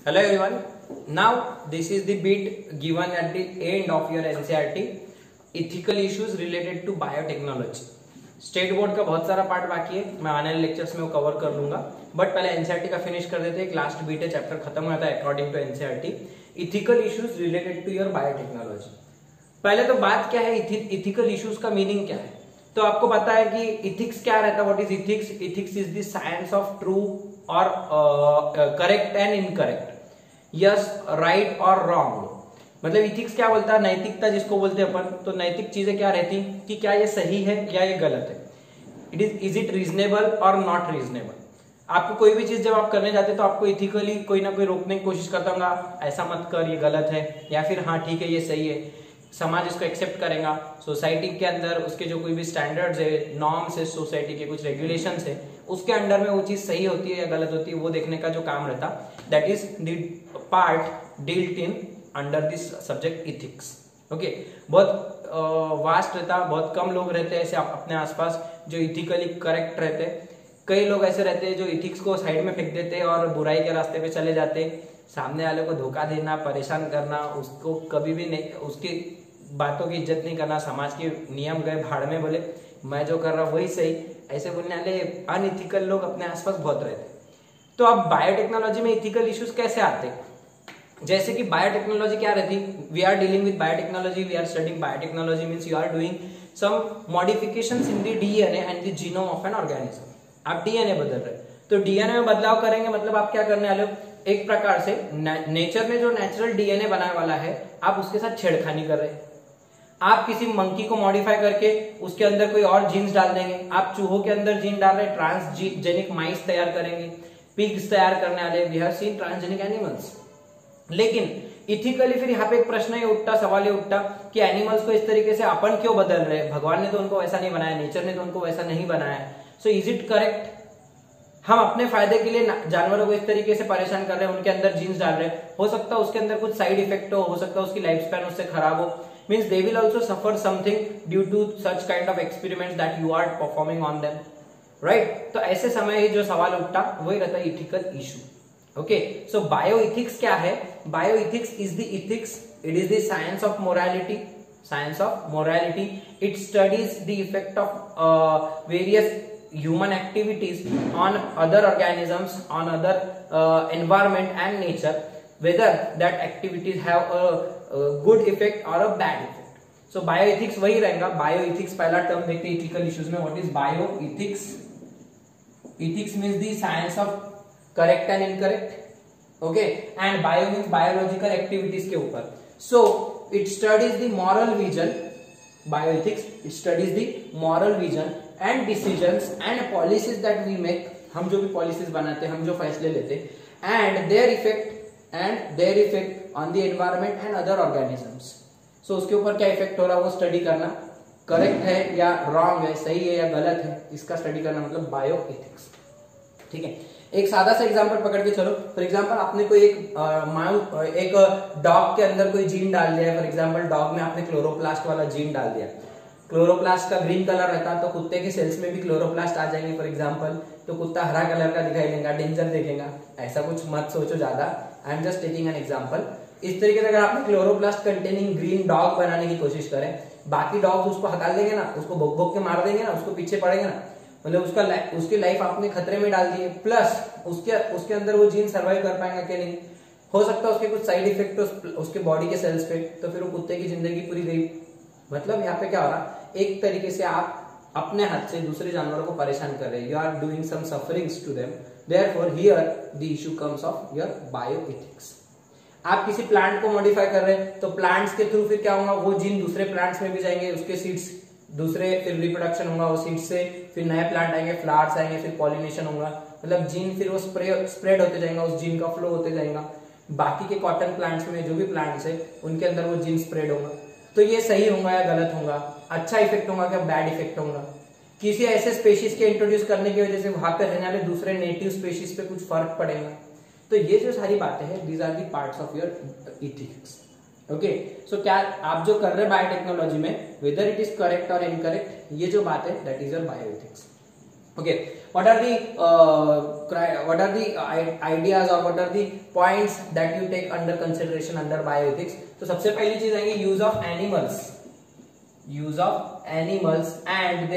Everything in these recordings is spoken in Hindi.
Hello everyone. Now this is the bit given at the end of your NCERT ethical issues related to biotechnology. State board का बहुत सारा पार्ट बाकी है, मैं आने वाले लेक्चर्स में वो कवर कर लूंगा, बट पहले एनसीईआरटी का फिनिश कर देते हैं। एक लास्ट बीट है, चैप्टर खत्म हुआ था according to NCERT, ethical issues related to your biotechnology. पहले तो बात क्या है, इथिकल इश्यूज का मीनिंग क्या है। तो आपको पता है कि इथिक्स क्या रहता है, what is ethics. Ethics is the science of true और correct and incorrect, yes right और रॉन्ग। मतलब इथिक्स क्या बोलता है, नैतिकता जिसको बोलते हैं अपन। तो नैतिक चीजें क्या रहती कि क्या ये सही है या ये गलत है, इज इट रीजनेबल और नॉट रीजनेबल। आपको कोई भी चीज जब आप करने जाते हैं तो आपको इथिकली कोई ना कोई रोकने की कोशिश करता होगा, ऐसा मत कर ये गलत है, या फिर हाँ ठीक है ये सही है। समाज इसको एक्सेप्ट करेगा, सोसाइटी के अंदर उसके जो कोई भी स्टैंडर्ड्स है, नॉर्म्स है, सोसाइटी के कुछ रेगुलेशंस है, उसके अंडर में वो चीज सही होती है या गलत होती है, वो देखने का जो काम रहता, that is the part dealt in under this subject ethics. Okay, बहुत वास्ट रहता, बहुत कम लोग रहते हैं ऐसे अपने आसपास जो इथिकली करेक्ट रहते हैं। कई लोग ऐसे रहते हैं जो इथिक्स को साइड में फेंक देते हैं और बुराई के रास्ते पे चले जाते हैं। सामने वाले को धोखा देना, परेशान करना, उसको कभी भी नहीं, उसकी बातों की इज्जत नहीं करना, समाज के नियम गए भाड़ में, बोले मैं जो कर रहा हूँ वही सही, ऐसे बोलने वाले अनइथिकल लोग अपने आसपास बहुत रहते हैं। तो अब बायोटेक्नोलॉजी में इथिकल इश्यूज कैसे आते हैं, जैसे कि बायोटेक्नोलॉजी क्या रहती, we are dealing with biotechnology, we are studying biotechnology means you are doing some modifications in the DNA and the genome of an organism. आप डीएनए बदल रहे, तो डीएनए में बदलाव करेंगे, मतलब आप क्या करने वाले हो, एक प्रकार से नेचर ने जो नेचुरल डीएनए बनाने वाला है, आप उसके साथ छेड़खानी कर रहे हैं। आप किसी मंकी को मॉडिफाई करके उसके अंदर कोई और जीन्स डाल देंगे, आप चूहों के अंदर जीन डाल रहे, ट्रांसजेनिक माइस तैयार करेंगे, पिग्स तैयार करने वाले, we have seen transgenic animals. लेकिन इथिकली फिर यहाँ पे एक प्रश्न ये उठता, सवाल ये उठता कि एनिमल्स को इस तरीके से अपन क्यों बदल रहे हैं, भगवान ने तो उनको वैसा नहीं बनाया, नेचर ने तो उनको वैसा नहीं बनाया। सो इज इट करेक्ट, हम अपने फायदे के लिए जानवरों को इस तरीके से परेशान कर रहे हैं, उनके अंदर जीन्स डाल रहे हैं, हो सकता है उसके अंदर कुछ साइड इफेक्ट हो सकता है उसकी लाइफ स्पैन उससे खराब हो, means they will also suffer something due to such kind of experiments that you are performing on them, right. तो ऐसे समय ही जो सवाल उठता वही रहता है ethical issue. Okay, so bioethics क्या है, bioethics is the ethics, it is the science of morality, science of morality. It studies the effect of various human activities on other organisms, on other environment and nature, whether that activities have a good effect or a bad effect. So bioethics वही रहेगा। bioethics पहला टर्म देखते हैं ethical issues में, what is bioethics? Ethics means the science of correct and incorrect, okay, and bio means biological activities के ऊपर। So it studies the moral vision, bioethics it studies the moral vision and decisions and policies that we make, हम जो भी पॉलिसीज बनाते हैं, हम जो फैसले लेते हैं, and their effect on the environment and other organisms. So उसके ऊपर क्या इफेक्ट हो रहा है वो स्टडी करना, करेक्ट है या रॉन्ग है, सही है या गलत है, इसका स्टडी करना मतलब बायोएथिक्स। ठीक है, एक सादा सा एग्जांपल पकड़ के चलो। फॉर एग्जांपल आपने कोई एक डॉग के अंदर कोई जीन डाल दिया है, फॉर एग्जांपल डॉग में आपने क्लोरोप्लास्ट वाला जीन डाल दिया, क्लोरोप्लास्ट का ग्रीन कलर रहता है, तो कुत्ते के सेल्स में भी क्लोरोप्लास्ट आ जाएंगे फॉर एग्जांपल, तो कुत्ता हरा कलर का दिखाई देगा, डेंजर देखेगा, ऐसा कुछ मत सोचो ज्यादा, I am just taking an example. इस तरीके से अगर आपने क्लोरोप्लास्ट कंटेनिंग ग्रीन डॉग बनाने की कोशिश करें, बाकी डॉग्स उसको हटा देंगे ना, उसको भोग भोग के मार देंगे ना, उसको पीछे पड़ेंगे ना, मतलब उसकी लाइफ आपने खतरे में डाल दी है, प्लस उसके अंदर वो जीन सर्वाइव कर पाएंगे कि नहीं, हो सकता है उसके कुछ साइड इफेक्ट उसके बॉडी के सेल्स पे, तो फिर वो कुत्ते की जिंदगी पूरी गई। मतलब यहाँ पे क्या हो रहा, एक तरीके से आप अपने हाथ से दूसरे जानवरों को परेशान कर रहे हैं, you are doing some sufferings to them, therefore here the issue comes of your bioethics. आप किसी प्लांट को मॉडिफाई कर रहे हैं, तो प्लांट्स के थ्रू फिर क्या होगा, वो जीन दूसरे प्लांट्स में भी जाएंगे, उसके सीड्स दूसरे, फिर रिप्रोडक्शन होगा, वो सीड से फिर नए प्लांट आएंगे, फ्लावर्स आएंगे, फिर पॉलिनेशन होगा, मतलब जीन फिर वो स्प्रेड होते जाएगा, उस जीन का फ्लो होते जाएगा, बाकी के कॉटन प्लांट्स में जो भी प्लांट्स है उनके अंदर वो जीन स्प्रेड होगा। तो ये सही होगा या गलत होगा, अच्छा इफेक्ट होगा क्या बैड इफेक्ट होगा, किसी ऐसे स्पेशीज के इंट्रोड्यूस करने की वजह से वहां पे रहने वाले दूसरे नेटिव स्पेशीज पे कुछ फर्क पड़ेगा। तो ये जो सारी बातें हैं, these are the parts of your ethics. Okay, so क्या आप जो कर रहे हैं बायोटेक्नोलॉजी में, वेदर इट इज करेक्ट और इनकरेक्ट, ये जो बात है that is your bioethics. Okay, what are the ideas or what are the points that you take under consideration under bioethics? तो सबसे पहली चीज आएगी use of animals and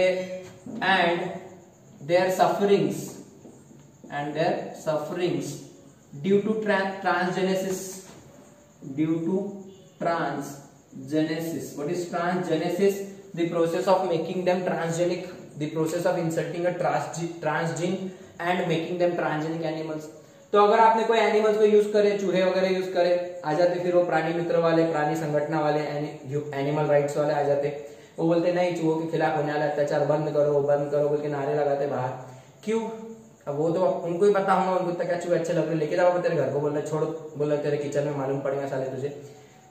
their sufferings due to transgenesis. What is transgenesis? The process of making them transgenic, the process of inserting a transgene and making them transgenic animals. तो अगर आपने कोई एनिमल्स को यूज करे, चूहे वगैरह यूज करे, आ जाते फिर वो प्राणी मित्र वाले, प्राणी संगठन वाले, एनिमल राइट्स वाले आ जाते, वो बोलते नहीं चूहों के खिलाफ होने वाला अत्याचार बंद करो बोल के नारे लगाते बाहर। क्यों? अब वो तो उनको ही पता होगा, उनको क्या चूहे अच्छे लग रहे, लेके जाओ तेरे घर को, बोल रहे छोड़ो, बोल रहे तेरे किचन में मालूम पड़ेगा साले तुझे।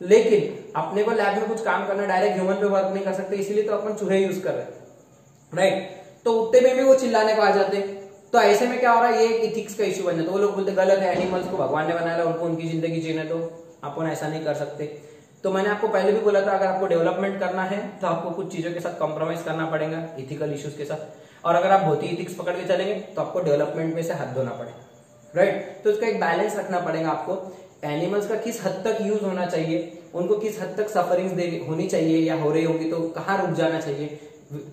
लेकिन अपने को लैब में कुछ काम करना, डायरेक्ट ह्यूमन पे वर्क नहीं कर सकते, इसीलिए तो अपन चूहे यूज कर रहे हैं, राइट। तो उतने में भी वो चिल्लाने को आ जाते। तो ऐसे में क्या हो रहा है, ये इथिक्स का इश्यू बन जाता है। वो लोग बोलते गलत है, एनिमल्स को भगवान ने बनाया, उनको उनकी जिंदगी जीने दो, अपन ऐसा नहीं कर सकते। तो मैंने आपको पहले भी बोला था, अगर आपको डेवलपमेंट करना है तो आपको कुछ चीजों के साथ कॉम्प्रोमाइज करना पड़ेगा, इथिकल इश्यूज के साथ। और अगर आप बहुत ही इथिक्स पकड़ के चलेंगे तो आपको डेवलपमेंट में से हाथ धोना पड़ेगा, राइट। तो इसका एक बैलेंस रखना पड़ेगा आपको। एनिमल्स का किस हद तक यूज होना चाहिए, उनको किस हद तक सफरिंग्स होनी चाहिए या हो रही होगी तो कहाँ रुक जाना चाहिए,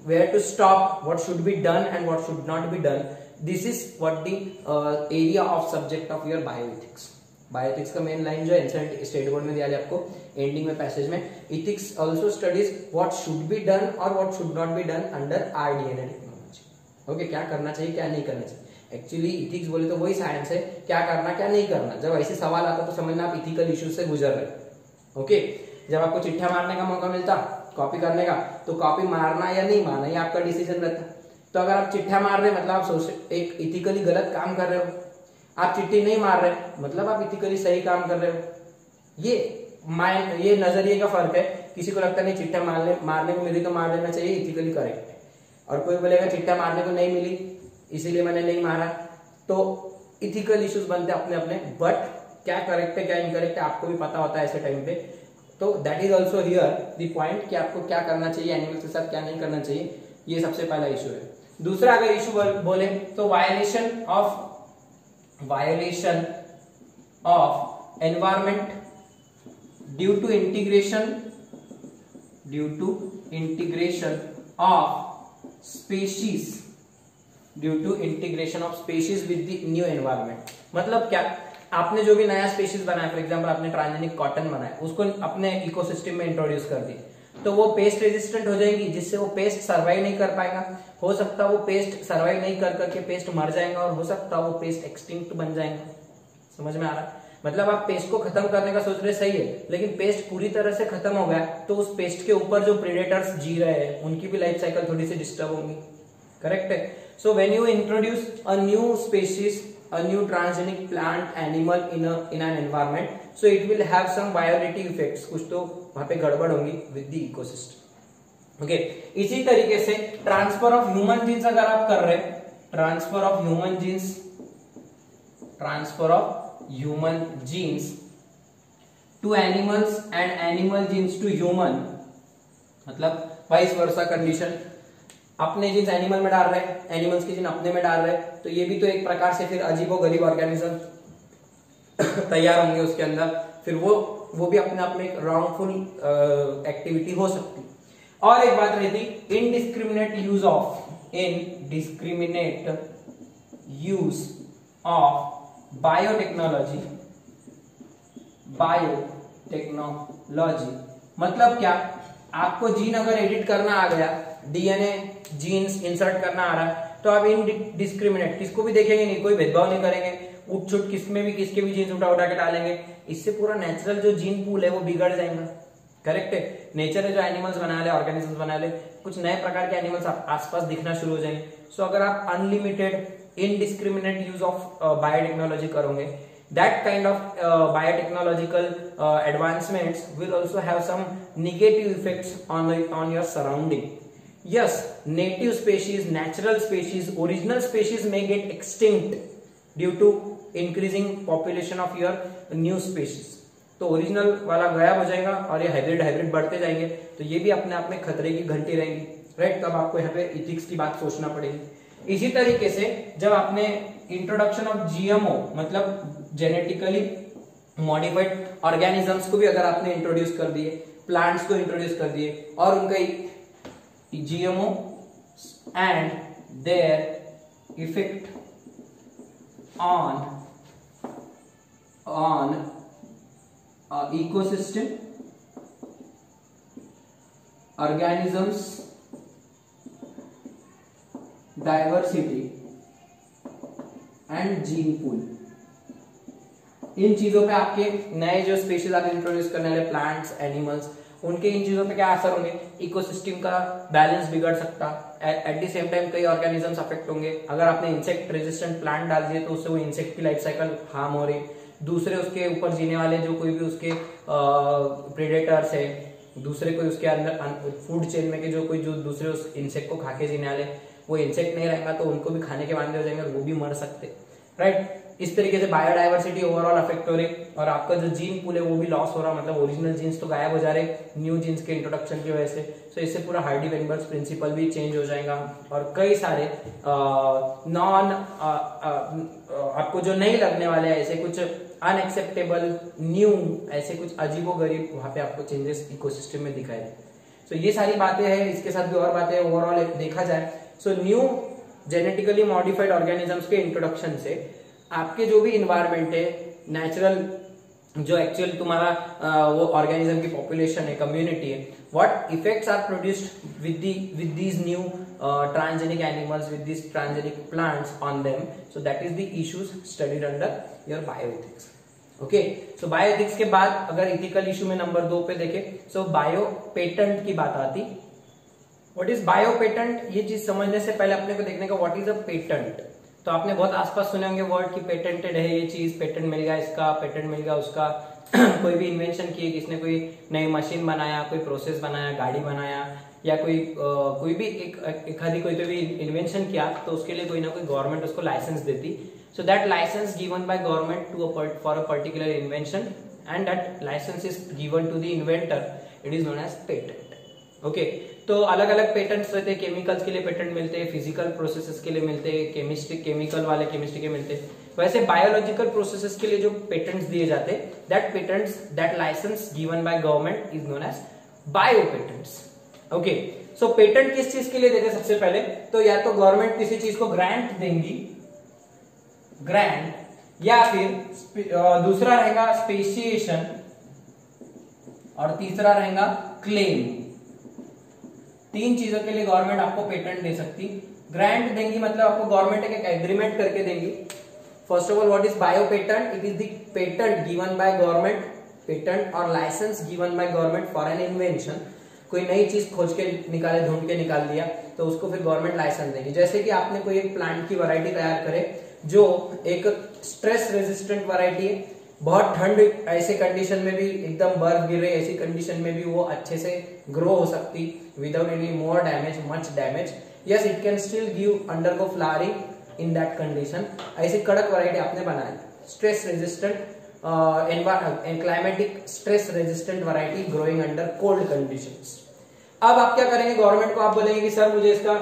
where to stop, what should be done and what should not be done. This is what the area of subject of your bioethics. Bioethics का मेन लाइन जो है स्टेट बोर्ड में दिया जाए आपको एंडिंग में पैसेज में, ethics also studies what should be done और what should not be done under rDNA technology. Okay, क्या करना चाहिए क्या नहीं करना चाहिए। एक्चुअली इथिक्स बोले तो वही साइंस है, क्या करना क्या नहीं करना। जब ऐसे सवाल आता तो समझना आप इथिकल इश्यूज से गुजर रहे। ओके, जब आपको चिट्ठा मारने का मौका मिलता कॉपी करने का, तो कॉपी मारना या नहीं मारना ये आपका डिसीजन रहता। तो अगर आप चिट्ठा मार रहे मतलब आप एक इथिकली गलत काम कर रहे हो, आप चिट्ठी नहीं मार रहे मतलब आप इथिकली सही काम कर रहे हो। ये नजरिए का फर्क है। किसी को लगता नहीं चिट्ठा मारने को मिली तो मार लेना चाहिए, इथिकली करेक्ट है। और कोई बोलेगा चिट्ठा मारने को नहीं मिली इसीलिए मैंने नहीं मारा, तो इथिकल इश्यूज बनते अपने अपने। बट क्या करेक्ट है क्या इनकरेक्ट है आपको भी पता होता है ऐसे टाइम पे। तो that is also here the point कि आपको क्या करना चाहिए एनिमल्स के साथ, क्या नहीं करना चाहिए। ये सबसे पहला इशू है। दूसरा अगर इशू बोले तो violation of environment due to integration of species with the new environment. मतलब क्या, आपने जो भी नया स्पीशीज बनाया, फॉर एग्जांपल आपने ट्रांसजेनिक कॉटन बनाया, उसको अपने इकोसिस्टम में इंट्रोड्यूस कर दी, तो वो पेस्ट रेजिस्टेंट हो जाएगी, जिससे वो पेस्ट सर्वाइव नहीं कर पाएगा। हो सकता है वो पेस्ट सर्वाइव नहीं कर करके पेस्ट मर जाएगा, और हो सकता है वो पेस्ट एक्सटिंक्ट बन जाएगा। समझ में आ रहा है? मतलब आप पेस्ट को खत्म करने का सोच रहे सही है, लेकिन पेस्ट पूरी तरह से खत्म हो गया तो उस पेस्ट के ऊपर जो प्रेडेटर्स जी रहे हैं उनकी भी लाइफ साइकिल थोड़ी सी डिस्टर्ब होंगी। करेक्ट है? So when you introduce a new species, a new transgenic plant animal in an environment, so it will have some biology effects, कुछ तो वहां पे गड़बड़ होंगी with the ecosystem। ओके, इसी तरीके से ट्रांसफर ऑफ ह्यूमन जीन्स अगर आप कर रहे, transfer of human genes to animals and animal genes to human, मतलब वाइस वर्सा कंडीशन। अपने जीन्स एनिमल में डाल रहे हैं, एनिमल्स की जीन अपने में डाल रहे हैं, तो ये भी तो एक प्रकार से फिर अजीबोगरीब ऑर्गेनिज्म तैयार होंगे उसके अंदर। फिर वो भी अपने आप में एक रॉन्गफुल एक्टिविटी हो सकती। और एक बात रहती इनडिस्क्रिमिनेट यूज ऑफ बायोटेक्नोलॉजी। मतलब क्या, आपको जीन अगर एडिट करना आ गया, डीएनए जीन्स इंसर्ट करना आ रहा है, तो आप इनडिस्क्रिमिनेट किसको भी देखेंगे नहीं, कोई भेदभाव नहीं करेंगे, उठ छुट किसके भी जीन्स उठा के डालेंगे। इससे पूरा नेचुरल जो जीन पूल है वो बिगड़ जाएगा। करेक्ट है? नेचर है जो एनिमल्स बना ले, ऑर्गेनिजम्स बना ले, कुछ नए प्रकार के एनिमल्स आसपास दिखना शुरू हो जाएंगे। सो अगर आप unlimited indiscriminate use of biotechnology करोगे, that kind of biotechnological advancements will also have some negative effects on your surrounding. Yes, native species, natural species, original species may get extinct due to increasing population of your new species. तो ओरिजिनल वाला गायब हो जाएगा और ये हाइब्रिड बढ़ते जाएंगे, तो ये भी अपने आप में खतरे की घंटी रहेंगी। राइट? तब आपको यहाँ पे इथिक्स की बात सोचना पड़ेगी। इसी तरीके से जब आपने इंट्रोडक्शन ऑफ जीएमओ मतलब जेनेटिकली मॉडिफाइड ऑर्गेनिजम्स को भी अगर आपने इंट्रोड्यूस कर दिए, प्लांट्स को इंट्रोड्यूस कर दिए और उनका GMO and their effect on ecosystem, organisms, diversity and gene pool, इन चीजों पे आपके नए जो स्पीशीज आप इंट्रोड्यूस करने वाले प्लांट्स, एनिमल्स, उनके इन चीजों पे क्या असर होंगे? इकोसिस्टम का बैलेंस बिगड़ सकता, एट द सेम टाइम कई ऑर्गेनिजम्स अफेक्ट होंगे। अगर आपने इंसेक्ट रेजिस्टेंट प्लांट डाल दिए तो उससे वो इंसेक्ट की लाइफ साइकिल हार्म हो रही, दूसरे उसके ऊपर जीने वाले जो कोई भी उसके प्रेडेटर्स है, दूसरे कोई उसके अंदर फूड चेन में के जो दूसरे उस इंसेक्ट को खा के जीने वाले, वो इंसेक्ट नहीं रहेगा तो उनको भी खाने के वांदे हो जाएंगे और वो भी मर सकते, राइट। इस तरीके से बायोडाइवर्सिटी ओवरऑल अफेक्ट हो रही और आपका जो जीन पूल है वो भी लॉस हो रहा, मतलब ओरिजिनल जीन्स तो गायब हो जा रहे न्यू जीन्स के इंट्रोडक्शन की वजह से। सो इससे पूरा हार्डी-वेनबर्ग प्रिंसिपल भी चेंज हो जाएगा और कई सारे नॉन आपको जो नहीं लगने वाले ऐसे कुछ अनएक्सेप्टेबल न्यू ऐसे कुछ अजीबोगरीब वहां पे आपको चेंजेस इकोसिस्टम में दिखाई दे। सो ये सारी बातें हैं, इसके साथ भी और बातें ओवरऑल देखा जाए। So new genetically modified organisms के इंट्रोडक्शन से आपके जो भी इन्वायरमेंट है, नेचुरल जो एक्चुअल तुम्हारा वो ऑर्गेनिज्म की पॉपुलेशन है, कम्युनिटी है, what effects are produced with these new transgenic animals, with these transgenic plants on them. So that is the issues studied under your bioethics. Okay, so bioethics के बाद अगर इथिकल इशू में नंबर 2 पे देखें, सो बायो पेटेंट की बात आती। What is bio patent? ये चीज समझने से पहले अपने को देखने का व्हाट इज अ पेटेंट। तो आपने बहुत आसपास सुने होंगे वर्ड की पेटेंटेड है ये चीज, पेटेंट मिल गया इसका, पेटेंट मिल गया उसका। कोई भी इन्वेंशन किए, किसने कोई नई मशीन बनाया, कोई प्रोसेस बनाया, गाड़ी बनाया, या कोई भी एक आदि कोई भी इन्वेंशन किया तो उसके लिए कोई ना कोई गवर्नमेंट उसको लाइसेंस देती। So that license given by government to for a particular invention and that license is given to the inventor, it is known as patent. Okay, तो अलग अलग पेटेंट्स रहते हैं। केमिकल्स के लिए पेटेंट मिलते हैं, फिजिकल प्रोसेसेस के लिए मिलते हैं, केमिकल वाले केमिस्ट्री के मिलते हैं। वैसे बायोलॉजिकल प्रोसेसेस के लिए जो पेटेंट्स दिए जाते हैं, that license given by government is known as bio patents. Okay, so patent किस चीज के लिए देते सबसे पहले? तो या तो गवर्नमेंट किसी चीज को ग्रांट देंगी, ग्रांट, या फिर दूसरा रहेगा स्पेसिएशन और तीसरा रहेगा क्लेम। 3 चीजों के लिए गवर्नमेंट आपको पेटेंट दे सकती। ग्रांट देंगी मतलब आपको गवर्नमेंट एक एग्रीमेंट करके देंगी। First of all what is bio patent? It is the patent given by government, patent और licence given by government for an invention. कोई नई चीज खोज के निकाले, ढूंढ के निकाल दिया तो उसको फिर गवर्नमेंट लाइसेंस देगी। जैसे कि आपने कोई एक प्लांट की वैरायटी तैयार करे जो एक स्ट्रेस रेजिस्टेंट वैरायटी है, बहुत ठंड ऐसे कंडीशन में भी, एकदम बर्फ गिर रही ऐसी कंडीशन में भी वो अच्छे से ग्रो हो सकती without any more damage, much damage. Yes, it can still give undergo flowering in that condition. ऐसी कड़क वैरायटी आपने बनाई, stress resistant climatic stress resistant variety growing under cold conditions. अब आप क्या करेंगे? गवर्नमेंट को आप बोलेंगे कि सर मुझे इसका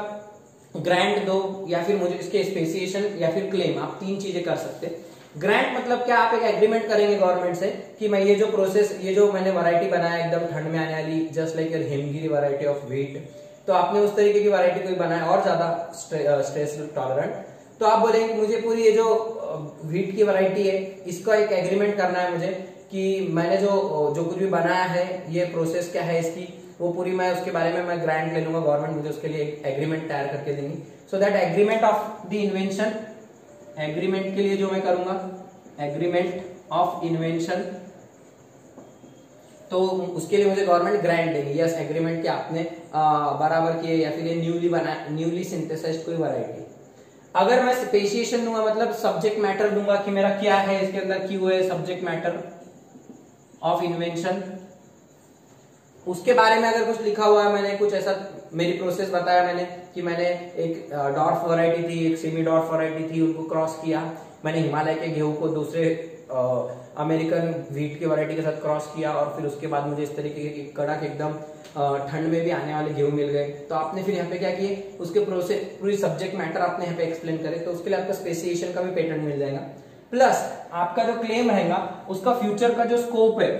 ग्रांट दो, या फिर मुझे इसके स्पेसिएशन, या फिर क्लेम। आप 3 चीजें कर सकते हैं। ग्रांट मतलब क्या? आप एक एग्रीमेंट करेंगे गवर्नमेंट से कि मैं ये जो प्रोसेस, ये जो मैंने वैरायटी बनाया एकदम ठंड में आने वाली, just like your Hemgiri variety of wheat, तो आपने उस तरीके की वैरायटी कोई बनाया और ज्यादा स्ट्रेस टॉलरेंट, तो आप बोलेंगे मुझे पूरी ये जो व्हीट की वैरायटी है इसका एक एग्रीमेंट करना है मुझे कि मैंने जो कुछ भी बनाया है, ये प्रोसेस क्या है इसकी, वो पूरी मैं उसके बारे में मैं ग्रांट ले लूंगा। गवर्नमेंट मुझे उसके लिए एक एग्रीमेंट तैयार करके देंगी। So that agreement of the invention, agreement के लिए जो मैं करूंगा एग्रीमेंट ऑफ इन्वेंशन, तो उसके लिए मुझे गवर्नमेंट ग्रांट देगी। यस, एग्रीमेंट के आपने बराबर किए, या फिर ये न्यूली सिंथेसाइज्ड कोई वैरायटी। अगर मैं स्पेसिएशन दूंगा मतलब सब्जेक्ट मैटर दूंगा कि मेरा क्या है इसके अंदर, क्यों है सब्जेक्ट मैटर ऑफ इन्वेंशन, उसके बारे में अगर कुछ लिखा हुआ है, मैंने कुछ ऐसा मेरी प्रोसेस बताया मैंने कि मैंने एक डॉर्फ वैरायटी थी, एक सेमी डॉर्फ वैरायटी थी, उनको क्रॉस किया, मैंने हिमालय के गेहूं को दूसरे अमेरिकन व्हीट की वैरायटी के साथ क्रॉस किया और फिर उसके बाद मुझे इस तरीके के कड़क एकदम ठंड में भी आने वाले गेहूं मिल गए, तो आपने फिर यहाँ पे क्या किए, उसके प्रोसेस पूरी सब्जेक्ट मैटर आपने यहाँ पे एक्सप्लेन करे, तो उसके लिए आपका स्पेसिफिकेशन का भी पेटेंट मिल जाएगा। प्लस आपका जो क्लेम रहेगा उसका फ्यूचर का जो स्कोप है,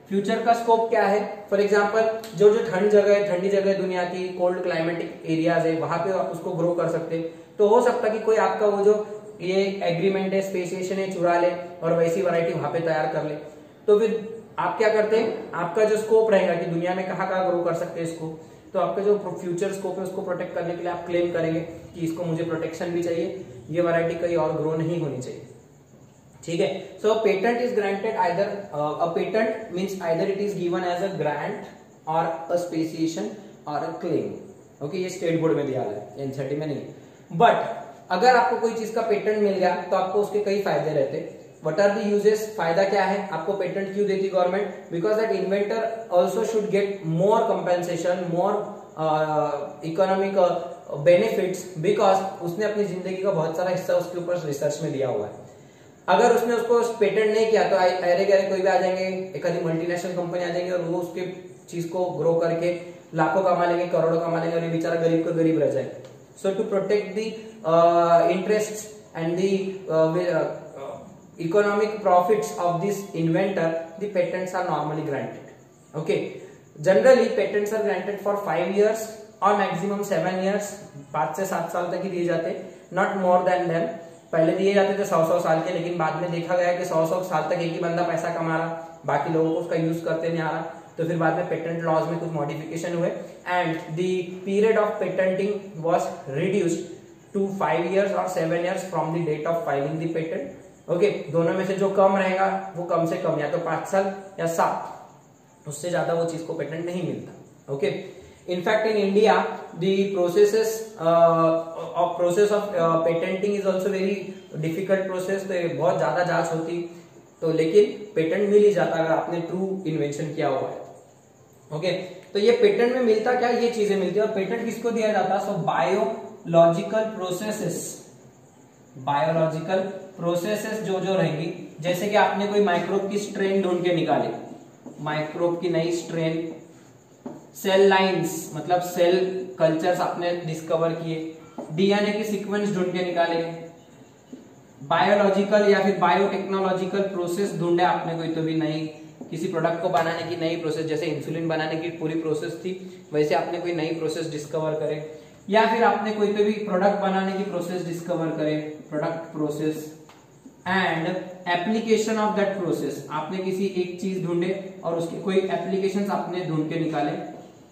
फ्यूचर का स्कोप क्या है, फॉर एग्जांपल जो जो ठंडी जगह दुनिया की कोल्ड क्लाइमेटिक एरियाज है वहां पे आप उसको ग्रो कर सकते हैं। तो हो सकता है कि कोई आपका वो जो ये एग्रीमेंट है, स्पेसिफिकेशन है, चुरा ले और वैसी वैरायटी वहां पे तैयार कर ले। तो फिर आप क्या करते हैं, आपका जो स्कोप रहेगा कि दुनिया में कहाँ कहाँ ग्रो कर सकते हैं इसको, तो आपका जो फ्यूचर स्कोप है उसको प्रोटेक्ट करने के लिए आप क्लेम करेंगे कि इसको मुझे प्रोटेक्शन भी चाहिए, ये वैरायटी कहीं और ग्रो नहीं होनी चाहिए। ठीक है, so patent is granted either a patent means either it is given as a grant और अ स्पेसिफिकेशन और अ क्लेम। ओके, ये स्टेट बोर्ड में दिया है, एनसीईआरटी में नहीं। बट अगर आपको कोई चीज का पेटेंट मिल गया तो आपको उसके कई फायदे रहते। व्हाट आर द यूजेस, फायदा क्या है, आपको पेटेंट क्यों देती government, because that inventor also should get more compensation, more economic benefits, because उसने अपनी जिंदगी का बहुत सारा हिस्सा उसके ऊपर रिसर्च में दिया हुआ है। अगर उसने उसको पेटेंट नहीं किया तो अरे गरे कोई भी आ जाएंगे, एक आधी मल्टीनेशनल कंपनी आ जाएंगे और वो उसके चीज को ग्रो करके लाखों कमा लेंगे, करोड़ों कमा लेंगे और ये बेचारा गरीब को गरीब रह जाएगा। So to protect the interest and the economic profits of this inventor, the patents are normally granted. Okay, generally patents are granted for 5 years or maximum 7 years, 5 से 7 साल तक ही दिए जाते, not more than them। पहले दिए जाते थे 100 साल के, लेकिन बाद में देखा गया कि 100 साल तक एक ही बंदा पैसा कमा रहा, बाकी लोगों को उसका यूज करते नहीं आ रहा, तो फिर बाद में पेटेंट लॉज में कुछ मॉडिफिकेशन हुए and the period of patenting was reduced to 5 years और 7 years from the date of filing the patent. Okay, दोनों में से जो कम रहेगा वो कम से कम या तो 5 साल या 7, उससे ज्यादा वो चीज को पेटेंट नहीं मिलता। Okay, in fact in India the process of patenting is also very difficult process, तो बहुत ज्यादा जांच होती, तो लेकिन पेटेंट मिल ही जाता अगर आपने ट्रू इन्वेंशन किया हुआ है। ओके, तो ये पेटेंट में मिलता क्या, ये चीजें मिलती है। और पेटेंट किसको दिया जाता है, so biological processes, biological processes जो जो रहेंगी, जैसे कि आपने कोई माइक्रोब की स्ट्रेन ढूंढ के निकाले, माइक्रोब की नई स्ट्रेन, सेल लाइंस मतलब सेल कल्चर्स आपने डिस्कवर किए, डीएनए की सीक्वेंस ढूंढ के निकाले, बायोलॉजिकल या फिर बायोटेक्नोलॉजिकल प्रोसेस ढूंढे आपने कोई तो भी नई, किसी प्रोडक्ट को बनाने की नई प्रोसेस, जैसे इंसुलिन बनाने की पूरी प्रोसेस थी वैसे आपने कोई नई प्रोसेस डिस्कवर करे, या फिर आपने कोई तो भी प्रोडक्ट बनाने की प्रोसेस डिस्कवर करे, product process and application of that process, आपने किसी एक चीज ढूंढे और उसके कोई एप्लीकेशंस आपने ढूंढ के निकाले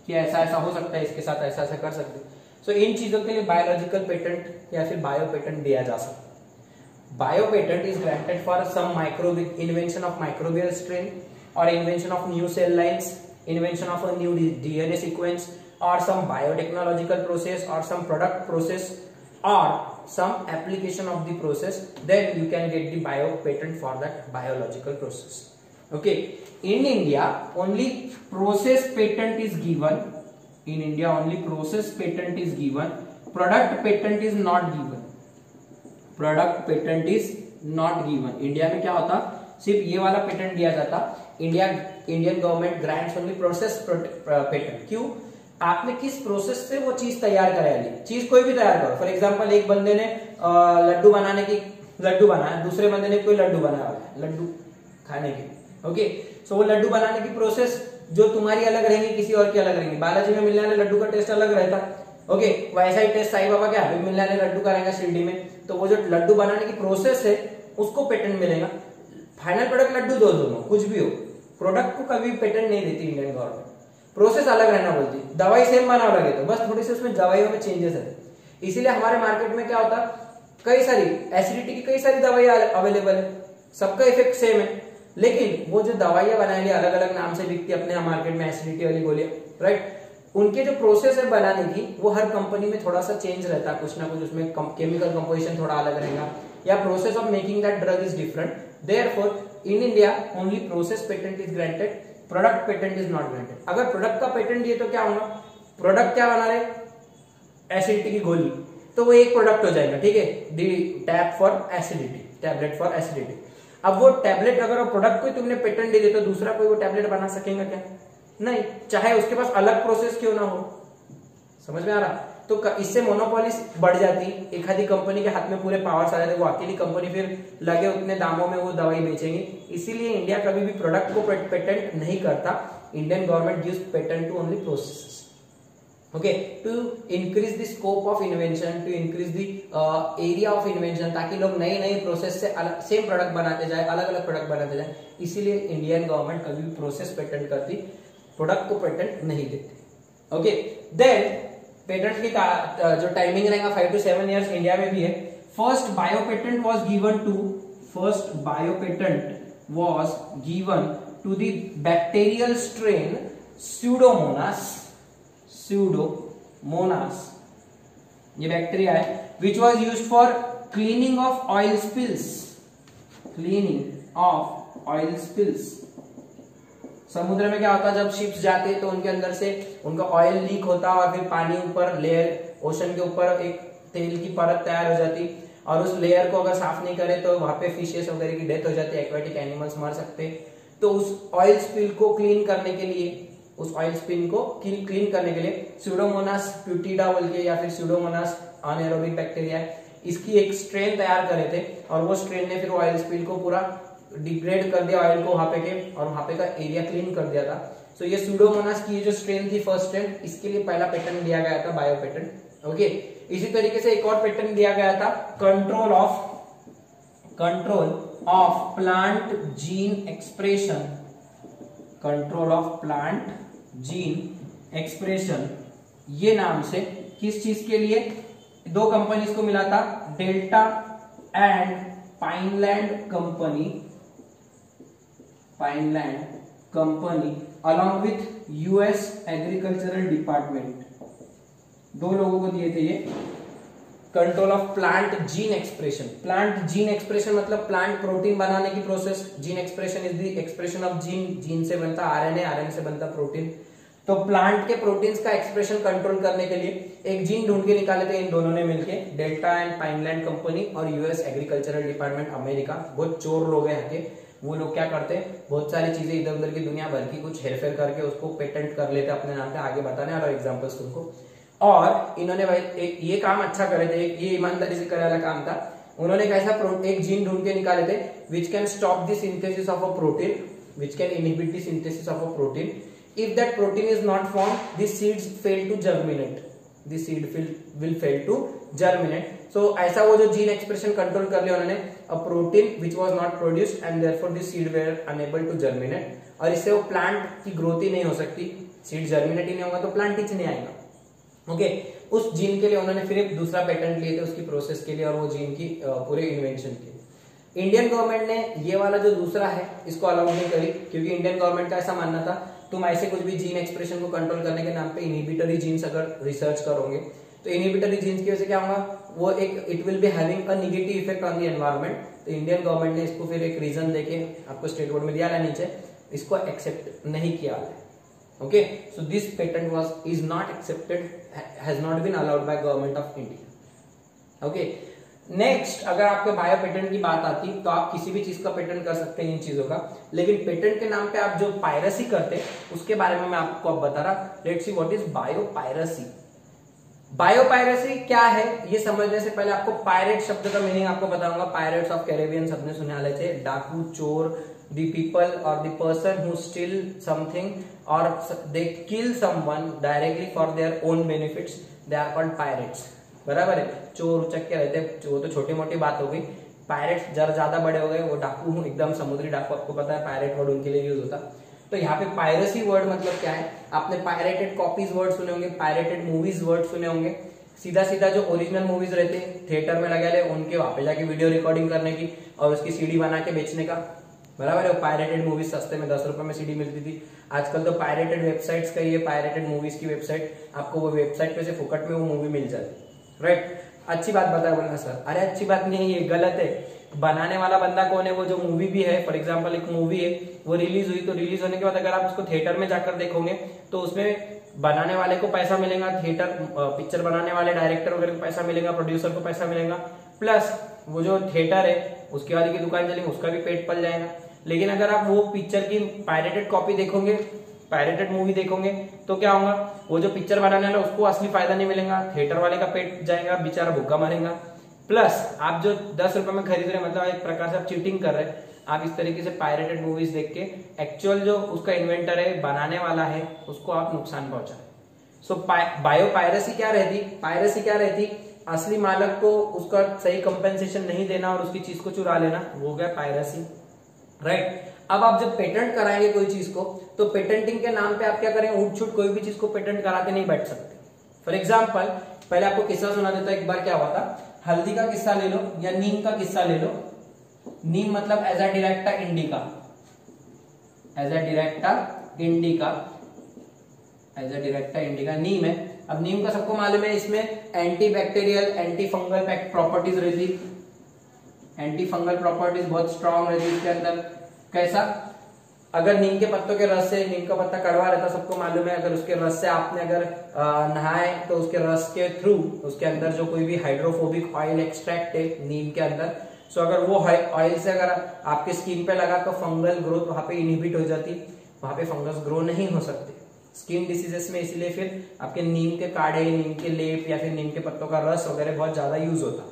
कि ऐसा ऐसा हो सकता है, इसके साथ ऐसा ऐसा कर सकते हैं। सो इन चीजों के लिए बायोलॉजिकल पेटेंट या फिर बायो पेटेंट दिया जा सकता है। Bio patent is granted for some microbial invention of microbial strain और invention of new cell lines, invention of a new DNA sequence or some biotechnological process or some product process or some application of the process, then you can get the bio patent for that biological process. Okay, in India only process patent is given, in India only process patent is given, product patent is not given, product patent is not given। India में क्या होता, सिर्फ ये वाला पेटेंट दिया जाता, Indian government grants only process patent. क्यों, आपने किस प्रोसेस से वो चीज तैयार कराई, चीज कोई भी तैयार करो, फॉर एग्जांपल एक बंदे ने लड्डू बनाया, दूसरे बंदे ने कोई लड्डू बनाया लड्डू खाने के, ओके, सो वो लड्डू बनाने की प्रोसेस जो तुम्हारी अलग रहेंगी, किसी और की अलग रहेंगी। बालाजी में मिलने वाले लड्डू का टेस्ट अलग रहता, ओके, वैसा ही टेस्ट साईं बाबा क्या मिलने वाले लड्डू का रहेगा शिरडी में, तो वो जो लड्डू बनाने की प्रोसेस है उसको पेटेंट मिलेगा। फाइनल प्रोडक्ट लड्डू दो, दोनों कुछ भी हो, प्रोडक्ट को कभी पेटेंट नहीं देती इंडियन गवर्नमेंट, प्रोसेस अलग रहना बोलती। दवाई सेम बनाओ लगे तो बस थोड़ी सी उसमें दवाइयों में चेंजेस है, इसीलिए हमारे मार्केट में क्या होता, कई सारी एसिडिटी की कई सारी दवाइयां अवेलेबल है, सबका इफेक्ट सेम है, लेकिन वो जो दवाइयां बनाएंगे अलग अलग नाम से बिकती है अपने मार्केट में, एसिडिटी वाली गोलियां, राइट, उनके जो प्रोसेस है बनाने की वो हर कंपनी में थोड़ा सा चेंज रहता है, कुछ ना कुछ उसमें केमिकल कंपोजिशन थोड़ा अलग रहेगा, या process of making that drug is different. Therefore in India only process patent is granted, product patent is not granted. अगर प्रोडक्ट का पेटेंट दिए तो क्या होगा, प्रोडक्ट क्या बना रहे, एसिडिटी की गोली, तो वो एक प्रोडक्ट हो जाएगा, ठीक है, the tab for acidity, tablet for acidity. अब वो टैबलेट अगर वो प्रोडक्ट को तुमने पेटेंट दे दिया तो दूसरा कोई वो टैबलेट बना सकेगा क्या? नहीं, चाहे उसके पास अलग प्रोसेस क्यों ना हो। समझ में आ रहा? तो इससे मोनोपोली बढ़ जाती, एक आधी कंपनी के हाथ में पूरे पावर्स आ जाते, वो अकेली कंपनी फिर लगे उतने दामों में वो दवाई बेचेंगे। इसीलिए इंडिया कभी भी प्रोडक्ट को पेटेंट नहीं करता। Indian government gives patent to only process, okay, to increase the scope of invention, to increase the area of invention, ताकि लोग नई नई प्रोसेस से सेम प्रोडक्ट बनाते जाए, अलग अलग प्रोडक्ट बनाते जाए। इसीलिए इंडियन गवर्नमेंट कभी भी प्रोसेस पेटेंट करती, प्रोडक्ट को पेटेंट नहीं देती। ओके, देन पेटेंट की जो टाइमिंग रहेगा 5 to 7 years इंडिया में भी है। First bio patent was given to the bacterial strain pseudomonas, ये बैक्टीरिया है, which was used for cleaning of oil spills. समुद्र में क्या होता है, जब शिप्स जाते हैं तो उनके अंदर से उनका ऑयल लीक होता और फिर पानी ऊपर लेयर, ओशन के ऊपर एक तेल की परत तैयार हो जाती, और उस लेयर को अगर साफ नहीं करे तो वहां पे फिशेस वगैरह की डेथ हो जाती है, एक्वाटिक एनिमल्स मर सकते हैं। तो उस ऑयल स्पिल को क्लीन करने के लिए, स्यूडोमोनास प्यूटिडा बोल के या फिर स्यूडोमोनास अनएरोबिक बैक्टीरिया है, इसकी एक स्ट्रेन तैयार करे थे, और वो स्ट्रेन ने फिर ऑयल स्पिल को पूरा डिग्रेड कर दिया ऑयल को वहां पे के, और वहां पे का एरिया क्लीन कर दिया था। सो ये स्यूडोमोनास की जो स्ट्रेन थी, फर्स्ट स्ट्रेन, इसके लिए पहला पेटेंट दिया गया था, बायो पेटेंट। ओके, इसी तरीके से एक और पेटेंट दिया गया था, control of plant gene expression, ये नाम से, किस चीज के लिए? दो कंपनीज को मिला था, Delta and Pineland company along with US agricultural department, दो लोगों को दिए थे ये। Control of plant gene expression मतलब प्लांट प्रोटीन बनाने की process. Gene expression is the expression of gene से बनता आरएनए से बनता प्रोटीन। तो प्लांट के प्रोटीन्स का एक्सप्रेशन कंट्रोल करने के लिए एक जीन ढूंढ के निकाले थे इन दोनों ने मिलके, डेल्टा एंड पाइनलैंड कंपनी और यूएस एग्रीकल्चरल डिपार्टमेंट अमेरिका। बहुत चोर लोग हैं यहाँ के, वो लोग क्या करते हैं, बहुत सारी चीजें इधर उधर की दुनिया भर की कुछ हेरफेर करके उसको पेटेंट कर लेते अपने नाम पे। आगे बताने वाला एग्जांपल्स तुमको। और इन्होंने भाई ये काम अच्छा करे थे, ये ईमानदारी से करे वाला काम था। उन्होंने कैसा एक जीन ढूंढ के निकाले थे which can stop the synthesis of a protein, which can inhibit the synthesis of a protein. If that protein is not formed, the seeds fail to germinate. The seed will fail to germinate. So ऐसा वो जो जीन एक्सप्रेशन कंट्रोल कर लिया उन्होंने, a protein which was not produced and therefore the seed were unable to germinate. और इससे वो प्लांट की ग्रोथ ही नहीं हो सकती, सीड जर्मिनेट ही नहीं होगा तो प्लांट ही नहीं आएगा। ओके, उस जीन के लिए उन्होंने फिर एक दूसरा पेटेंट लिए थे उसकी प्रोसेस के लिए और वो जीन की पूरे इन्वेंशन के लिए। इंडियन गवर्नमेंट ने ये वाला जो दूसरा है इसको अलाउ नहीं करी, क्योंकि इंडियन गवर्नमेंट का ऐसा मानना था तुम ऐसे कुछ भी जीन एक्सप्रेशन को कंट्रोल करने के नाम पे इनहिबिटरी जीन्स अगर रिसर्च करोगे तो इनहिबिटरी जीन्स की वजह से क्या होगा, वो एक it will be having a negative effect on the environment. तो इंडियन गवर्नमेंट ने इसको फिर एक रीजन देके आपको स्टेट बोर्ड में दिया है नीचे, इसको एक्सेप्ट नहीं किया है। Okay, so this patent is not accepted, has not been allowed by government of India. Okay, next अगर आपके बायो पेटेंट की बात आती तो आप किसी भी चीज का पेटेंट कर सकते हैं इन चीजों का, लेकिन पेटेंट के नाम पे आप जो पायरेसी करते हैं उसके बारे में मैं आपको अब बता रहा। Let's see what is biopiracy. Biopiracy क्या है ये समझने से पहले आपको पायरेट शब्द का मीनिंग आपको बताऊंगा। पायरेट्स ऑफ कैरेबियन सबने सुने वाले थे, डाकू, चोर, the people or the person who steal something or they kill someone directly for their own benefits, they are called pirates। बराबर है, चोर उचक के रहते हैं, वो तो छोटी मोटी बात हो गई। पायरेट्स जरा ज्यादा बड़े हो गए, वो डाकू एकदम समुद्री डाकू, आपको पता है पायरेट वर्ड उनके लिए यूज होता। तो यहाँ पे पायरेसी वर्ड मतलब क्या है, आपने पायरेटेड कॉपीज वर्ड सुने होंगे, पायरेटेड मूवीज वर्ड सुने होंगे। सीधा सीधा जो ओरिजिनल मूवीज रहते हैं थिएटर में लगा ले उनके वहां पे जाके वीडियो रिकॉर्डिंग करने की और उसकी सीडी बना के बेचने का, बराबर है। पायरेटेड मूवीज सस्ते में 10 रुपए में सीडी मिलती थी। आजकल तो पायरेटेड वेबसाइट्स का ही है, पायरेटेड मूवीज की वेबसाइट, आपको वो वेबसाइट पे से फुकट में वो मूवी मिल जाती, राइट। अच्छी बात बताया बोलना सर, अरे अच्छी बात नहीं है, गलत है। बनाने वाला बंदा कौन है, वो जो मूवी भी है, फॉर एग्जाम्पल एक मूवी है वो रिलीज हुई, तो रिलीज होने के बाद अगर आप उसको थिएटर में जाकर देखोगे तो उसमें बनाने वाले को पैसा मिलेगा, थिएटर पिक्चर बनाने वाले डायरेक्टर वगैरह को पैसा मिलेगा, प्रोड्यूसर को पैसा मिलेगा, प्लस वो जो थिएटर है उसके वाली की दुकान चलेंगे, उसका भी पेट पल जाएगा। लेकिन अगर आप वो पिक्चर की पायरेटेड कॉपी देखोगे, पायरेटेड मूवी देखोगे, तो क्या होगा, वो जो पिक्चर बनाने वाला उसको असली फायदा नहीं मिलेगा, थिएटर वाले का पेट जाएगा, बेचारा भूखा मरेगा। प्लस आप जो 10 रुपए में खरीद रहे हैं, मतलब एक प्रकार से आप चीटिंग कर रहे हैं। आप इस तरीके से पायरेटेड मूवीज देख के एक्चुअल जो उसका इन्वेंटर है, बनाने वाला है, उसको आप नुकसान पहुंचा रहे। सो बायो पायरेसी क्या रहती, पायरेसी क्या रहती, असली मालक को उसका सही कंपेंसेशन नहीं देना और उसकी चीज को चुरा लेना, वो गया पायरेसी, राइट। अब आप जब पेटेंट कराएंगे कोई चीज को, तो पेटेंटिंग के नाम पे आप क्या करेंगे, उठ छूट कोई भी चीज को पेटेंट करा के नहीं बैठ सकते। फॉर एग्जाम्पल, पहले आपको किस्सा सुना देता, एक बार क्या हुआ था, हल्दी का किस्सा ले लो या नीम का किस्सा ले लो। नीम मतलब Azadirachta indica, Azadirachta indica, Azadirachta indica नीम है। अब नीम का सबको मालूम है, इसमें anti bacterial, anti fungal properties रहती, एंटी फंगल प्रॉपर्टीज बहुत स्ट्रांग रहती इसके अंदर। कैसा, अगर नीम के पत्तों के रस से, नीम का पत्ता कड़वा रहता सबको मालूम है, अगर उसके रस से आपने अगर नहाए तो उसके रस के थ्रू उसके अंदर जो कोई भी हाइड्रोफोबिक ऑयल एक्सट्रैक्ट है नीम के अंदर, सो अगर वो ऑयल से अगर आपके स्किन पे लगा तो फंगल ग्रोथ वहां पे इनहिबिट हो जाती, वहां पे फंगस ग्रो नहीं हो सकते स्किन डिसीजेस में। इसलिए फिर आपके नीम के काढ़े, नीम के लेप या फिर नीम के पत्तों का रस वगैरह बहुत ज्यादा यूज होता।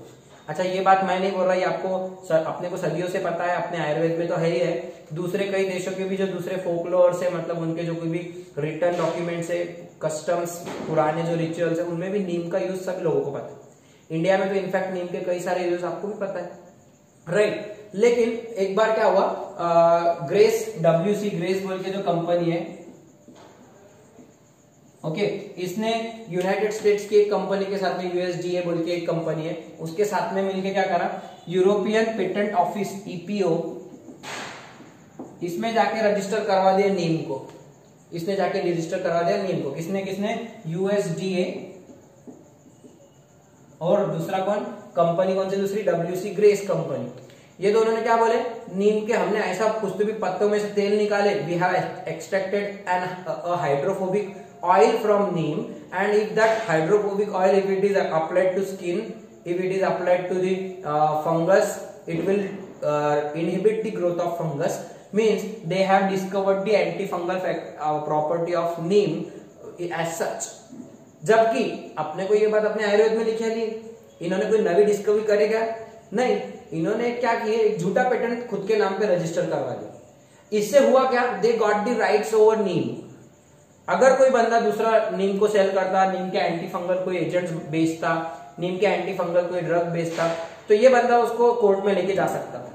अच्छा, ये बात मैं नहीं बोल रहा, ये आपको अपने को सदियों से पता है, अपने आयुर्वेद में तो है ही है, दूसरे कई देशों के भी जो दूसरे फोकलोर से, मतलब उनके जो कोई भी रिटर्न डॉक्यूमेंट्स है, कस्टम्स, पुराने जो रिचुअल्स है, उनमें भी नीम का यूज सभी लोगों को पता है। इंडिया में तो इनफैक्ट नीम के कई सारे यूज आपको भी पता है, राइट। लेकिन एक बार क्या हुआ, ग्रेस, WC ग्रेस बोल के जो कंपनी है, ओके, इसने यूनाइटेड स्टेट्स की एक कंपनी के साथ में, USDA बोल के एक कंपनी है, उसके साथ में मिलके क्या करा, यूरोपियन पेटेंट ऑफिस EPO, इसमें जाके रजिस्टर करवा दिया नीम को, इसने जाके रजिस्टर करवा दिया नीम को। किसने किसने, USDA और दूसरा कौन, कंपनी कौन सी दूसरी, WC ग्रेस कंपनी। ये दोनों ने क्या बोले, नीम के हमने ऐसा कुछ तो भी पत्तों में से तेल निकाले, we have extracted an hydrophobic oil from neem, and if that hydrophobic oil, if it is applied to skin, if it is applied to the fungus, it will inhibit the growth of fungus. Means they have discovered the antifungal property of neem as such. जबकि अपने को ये बात अपने आयुर्वेद में लिखी है, इन्होंने कोई नवी डिस्कवरी करेगा नहीं, इन्होंने क्या किया, एक झूठा पेटेंट खुद के नाम पे रजिस्टर करवा दिया। इससे हुआ क्या, they got the rights over neem. अगर कोई बंदा दूसरा नीम को सेल करता, नीम के एंटी फंगल कोई एजेंट्स बेचता, नीम के एंटी फंगल कोई ड्रग बेचता, तो ये बंदा उसको कोर्ट में लेके जा सकता था।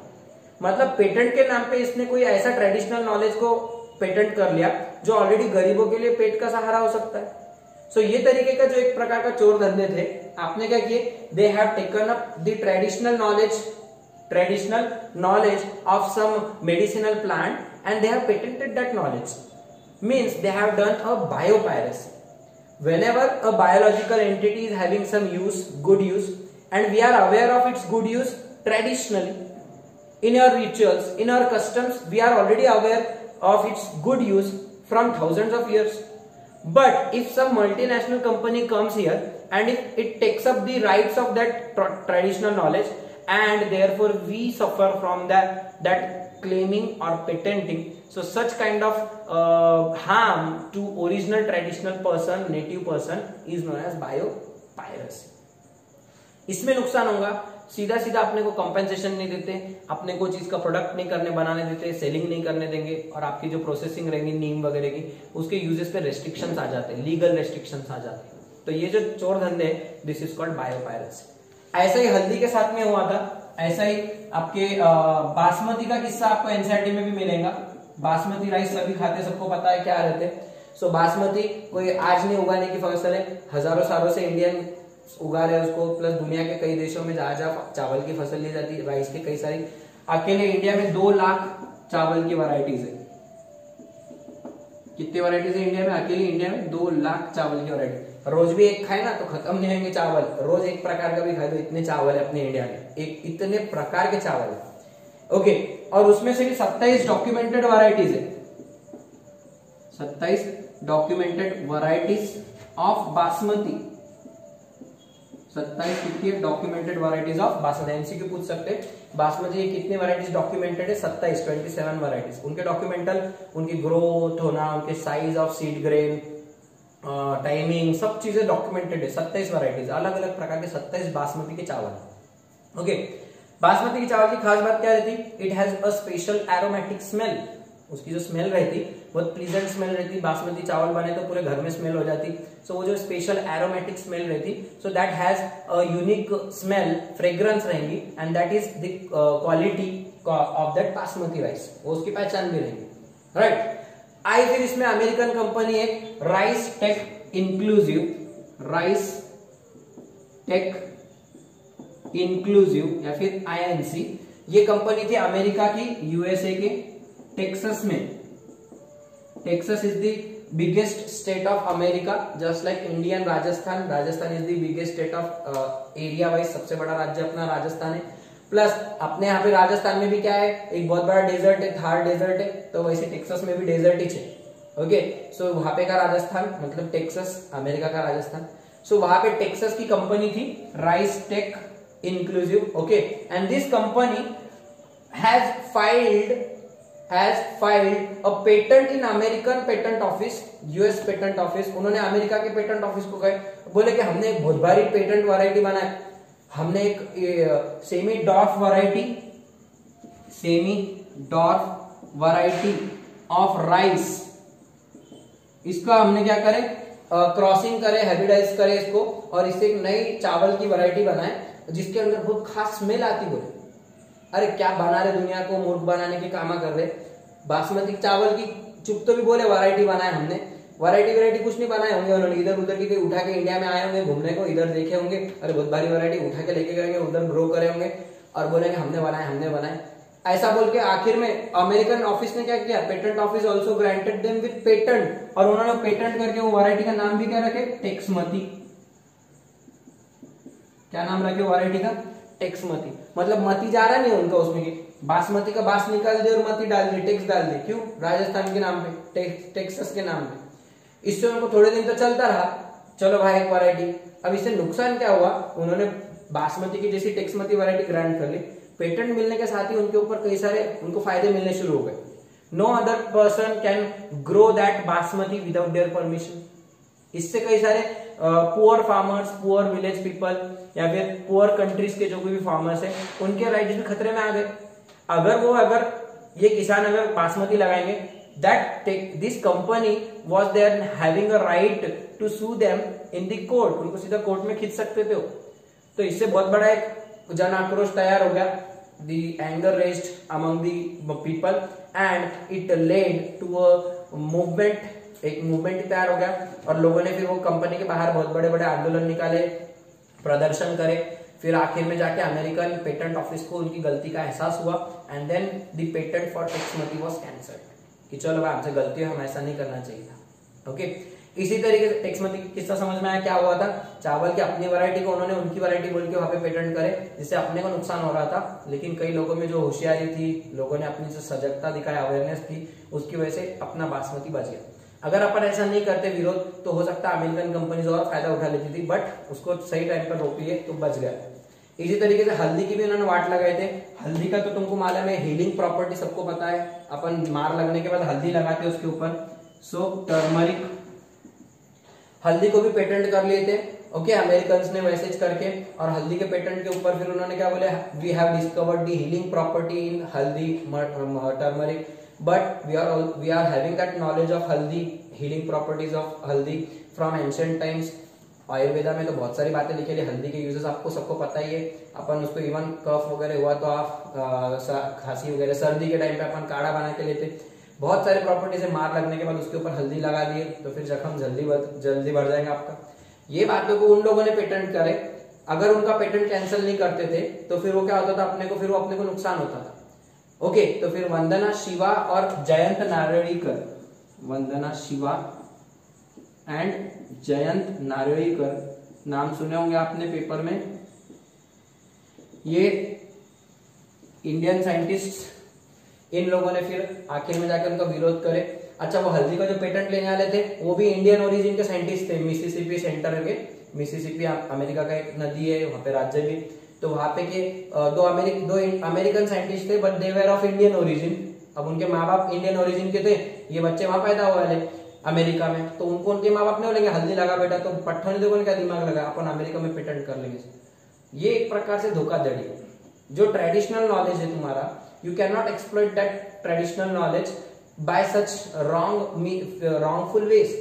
मतलब पेटेंट के नाम पे इसने कोई ऐसा ट्रेडिशनल नॉलेज को पेटेंट कर लिया जो ऑलरेडी गरीबों के लिए पेट का सहारा हो सकता है। सो ये तरीके का जो एक प्रकार का चोर धंधे थे, आपने क्या किए, they have taken up the traditional knowledge of some medicinal plant and they have patented that knowledge. Means they have done a biopiracy. Whenever a biological entity is having some use, good use, and we are aware of its good use traditionally, in our rituals, in our customs, we are already aware of its good use from thousands of years. But if some multinational company comes here and if it takes up the rights of that traditional knowledge, and therefore we suffer from that claiming or patenting, so such kind of harm to original traditional person, native person is known as biopiracy. इसमें नुकसान होगा, सीधा सीधा अपने को कंपेंसेशन नहीं देते, अपने को चीज का प्रोडक्ट नहीं करने बनाने देते, सेलिंग नहीं करने देंगे, और आपकी जो प्रोसेसिंग रहेगी नीम वगैरह की, उसके यूजेस पे रेस्ट्रिक्शंस आ जाते हैं, लीगल रेस्ट्रिक्शंस आ जाते हैं। तो ये जो चोर धंधे, दिस इज कॉल्ड बायोपायरेसी। ऐसा ही हल्दी के साथ में हुआ था, ऐसा ही आपके बासमती का किस्सा आपको एनसीईआरटी में भी मिलेगा। बासमती राइस सभी खाते, सबको पता है क्या रहते। सो बासमती कोई आज नहीं उगाने की फसल है, हजारों सालों से इंडियन उगा रहे उसको, प्लस दुनिया के कई देशों में जहां जहां चावल की फसल ली जाती है, राइस की कई सारी, अकेले इंडिया में 2 लाख चावल की वैरायटीज है। कितनी वैरायटीज है इंडिया में, अकेले इंडिया में 2 लाख चावल की वैरायटी। रोज भी एक खाए ना तो खत्म नहीं होंगे चावल, रोज एक प्रकार का भी खाए तो इतने चावल है अपने इंडिया में, एक इतने प्रकार के चावल है, ओके। और उसमें से भी 27 डॉक्यूमेंटेड वैरायटीज है, 27 डॉक्यूमेंटेड वैरायटीज ऑफ बासमती, 27 कितनी है documented varieties of basmati. MCQ पूछ सकते हैं बासमती की कितनी वैरायटीज डॉक्यूमेंटेड है, 27 वैरायटीज। उनके डॉक्यूमेंटल, उनकी ग्रोथ होना, उनके size of seed grain, timing, सब चीजें डॉक्यूमेंटेड है। 27 वैरायटीज, अलग अलग प्रकार के 27 बासमती के चावल। ओके, बासमती के चावल की खास बात क्या रहती, it has a special aromatic smell. उसकी जो स्मेल रहती बहुत प्लीजेंट स्मेल रहती। बासमती चावल बने तो पूरे घर में स्मेल हो जाती। सो वो जो स्पेशल एरोमेटिक स्मेल रहती, so that has a unique smell, fragrance रहेंगी, and that is the quality of that basmati rice, वो उसकी पहचान भी रहेगी, राइट। आई फिर इसमें अमेरिकन कंपनी है राइस टेक इंक्लूसिव या फिर आईएनसी। ये कंपनी थी अमेरिका की, यूएसए के टेक्सास में। Texas is the biggest state of America, just like Indian Rajasthan. Rajasthan is the biggest state of area wise, सबसे बड़ा राज्य अपना राजस्थान है। प्लस अपने यहाँ पे राजस्थान में भी क्या है, एक बहुत बड़ा डेजर्ट है, थार डेजर्ट है, तो वैसे टेक्सास में भी डेजर्ट ही है। ओके, सो वहां पे का राजस्थान मतलब टेक्सास, अमेरिका का राजस्थान। सो वहां पे टेक्सास की कंपनी थी Rice take inclusive. Okay, and this company has filed a patent in American patent office, US patent office. उन्होंने अमेरिका के पेटेंट ऑफिस को गए, बोले कि हमने एक बहुत भारी पेटेंट वैरायटी बनाया, हमने एक semi dwarf variety of rice, इसका हमने क्या करे, क्रॉसिंग करे, हाइब्रिडाइज करे इसको, और इससे एक नई चावल की वैरायटी बनाए जिसके अंदर बहुत खास स्मेल आती। बोले अरे क्या बना रहे, दुनिया को मूर्ख बनाने के काम कर रहे। बासमती चावल की चुप तो भी बोले वैरायटी बनाए हमने, वैरायटी कुछ नहीं बनाए होंगे उन्होंने, इधर उधर की उठा के इंडिया में आए होंगे घूमने को, इधर देखे होंगे अरे बहुत भारी वैरायटी, उठा के लेके गए, उधर ग्रो करे होंगे और बोले कि हमने बनाए। ऐसा बोल के आखिर में अमेरिकन ऑफिस ने क्या किया, patent office also granted them with patent, और उन्होंने पेटेंट करके वो वैरायटी का नाम भी क्या रखे, टेक्समती। क्या नाम रखे वैरायटी का, टेक्समती। मतलब मती जा रहा नहीं उनका उसमें, बासमती का बास निकाल दे और मती डाल दी, टेक्स डाल दी, क्यों, राजस्थान के नाम पे, टेक्सास के नाम पे। इससे उनको थोड़े दिन तो चलता रहा, चलो भाई एक वैरायटी। अब इससे नुकसान क्या हुआ, उन्होंने बासमती की जैसी टेक्समती वैरायटी ग्रांट कर ली, पेटेंट मिलने के साथ ही उनके ऊपर कई सारे उनको फायदे मिलने शुरू हो गए। No other person can grow that basmati without their permission. इससे कई सारे poor farmers, poor village people या फिर पुअर कंट्रीज के जो कोई भी फार्मर्स है, उनके राइट्स भी खतरे में आ गए। अगर ये किसान अगर बासमती लगाएंगे, that this company was there having a right to sue them in the court, उनको सीधा कोर्ट में खींच सकते थे। तो इससे बहुत बड़ा एक जन आक्रोश तैयार हो गया, the anger raised among the people and it led to a movement, एक मूवमेंट तैयार हो गया, और लोगों ने फिर वो कंपनी के बाहर बहुत बड़े बड़े आंदोलन निकाले, प्रदर्शन करे। फिर आखिर में जाके अमेरिकन पेटेंट ऑफिस को उनकी गलती का एहसास हुआ, and then the patent for Texmati was cancelled, कि चलो भाई हमसे गलती है, हम ऐसा नहीं करना चाहिए था। ओके, इसी तरीके से टेक्समती किस्सा समझ में आया, क्या हुआ था, चावल की अपनी वैरायटी को उन्होंने उनकी वैरायटी बोल के वहां पे पेटेंट करे, जिससे अपने को नुकसान हो रहा था, लेकिन कई लोगों में जो होशियारी थी, लोगों ने अपनी जो सजगता दिखाई, अवेयरनेस थी, उसकी वजह से अपना बासमती बच गया। अगर अपन ऐसा नहीं करते विरोध, तो हो सकता है अमेरिकन कंपनीज और फायदा उठा लेती थी, बट उसको सही टाइम पर रोक लिए तो बच गया। इसी तरीके से हल्दी की भी उन्होंने वाट लगाए थे। हल्दी का तो तुमको मालूम है, हीलिंग प्रॉपर्टी सबको पता है, अपन मार लगने के बाद हल्दी लगाते हैं उसके ऊपर। सो टर्मरिक, हल्दी को भी पेटेंट कर लिए थे। ओके, अमेरिकन ने मैसेज करके, और हल्दी के पेटेंट के ऊपर फिर उन्होंने क्या बोले, we have discovered the healing property in haldi turmeric, but we are having that knowledge of haldi, healing properties of haldi from ancient times. Ayurveda में तो बहुत सारी बातें लिखी है, हल्दी के यूजेस आपको सबको पता ही है। अपन उसको इवन कफ वगैरह हुआ तो आप खांसी वगैरह, सर्दी के टाइम पे अपन काढ़ा बना के लेते। बहुत सारे प्रॉपर्टीज है, मार लगने के बाद उसके ऊपर हल्दी लगा दिए तो फिर जख्म जल्दी बढ़ जाएगा आपका। ये बातों को उन लोगों ने पेटेंट करे, अगर उनका पेटेंट कैंसिल नहीं करते थे तो फिर वो क्या होता था, अपने को नुकसान होता था। ओके, तो फिर वंदना शिवा और जयंत नारळीकर, वंदना शिवा एंड जयंत नारळीकर, नाम सुने होंगे आपने पेपर में। ये इंडियन साइंटिस्ट, इन लोगों ने फिर आखिर में जाकर उनका विरोध करे। अच्छा, वो हल्दी का जो पेटेंट लेने वाले थे वो भी इंडियन ओरिजिन के साइंटिस्ट थे, मिसिसिपी सेंटर के, मिसिसिपी अमेरिका का एक नदी है, वहां पे राज्य भी। तो वहां पे के दो अमेरिकन साइंटिस्ट थे, but they were of Indian origin. अब उनके माँ बाप इंडियन ओरिजिन के थे, ये बच्चे वहां पैदा हुए वाले अमेरिका में, तो उनको उनके माँ बाप ने बोलेंगे हल्दी लगा बेटा, तो पट्टों ने देखो क्या दिमाग लगा, अपन अमेरिका में पेटेंट कर लेंगे। ये एक प्रकार से धोखाधड़ी है। जो ट्रेडिशनल नॉलेज है तुम्हारा, you can not exploit that traditional knowledge by such wrongful ways.